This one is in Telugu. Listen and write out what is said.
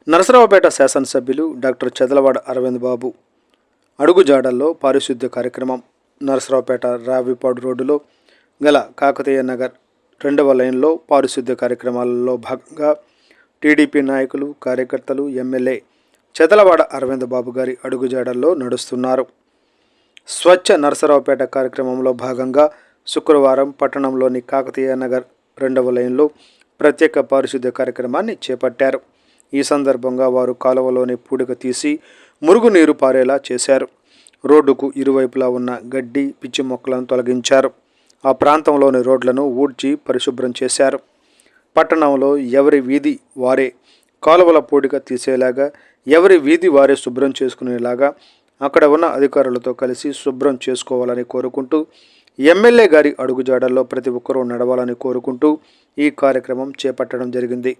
నరసరావుపేట శాసనసభ్యులు డాక్టర్ చదలవాడ అరవింద్ బాబు అడుగుజాడల్లో పారిశుద్ధ్య కార్యక్రమం. నరసరావుపేట రావిపాడు రోడ్డులో గల కాకతీయ నగర్ 2వ లైన్లో పారిశుద్ధ్య కార్యక్రమాలలో భాగంగా టీడీపీ నాయకులు, కార్యకర్తలు ఎమ్మెల్యే చదలవాడ అరవింద్ బాబు గారి అడుగుజాడల్లో నడుస్తున్నారు. స్వచ్ఛ నరసరావుపేట కార్యక్రమంలో భాగంగా శుక్రవారం పట్టణంలోని కాకతీయ నగర్ 2వ లైన్లో ప్రత్యేక పారిశుద్ధ్య కార్యక్రమాన్ని చేపట్టారు. ఈ సందర్భంగా వారు కాలువలోని పూడిక తీసి మురుగునీరు పారేలా చేశారు. రోడ్డుకు ఇరువైపులా ఉన్న గడ్డి, పిచ్చి మొక్కలను తొలగించారు. ఆ ప్రాంతంలోని రోడ్లను ఊడ్చి పరిశుభ్రం చేశారు. పట్టణంలో ఎవరి వీధి వారే కాలువల పూడిక తీసేలాగా, ఎవరి వీధి వారే శుభ్రం చేసుకునేలాగా అక్కడ ఉన్న అధికారులతో కలిసి శుభ్రం చేసుకోవాలని కోరుకుంటూ, ఎమ్మెల్యే గారి అడుగుజాడల్లో ప్రతి ఒక్కరూ నడవాలని కోరుకుంటూ ఈ కార్యక్రమం చేపట్టడం జరిగింది.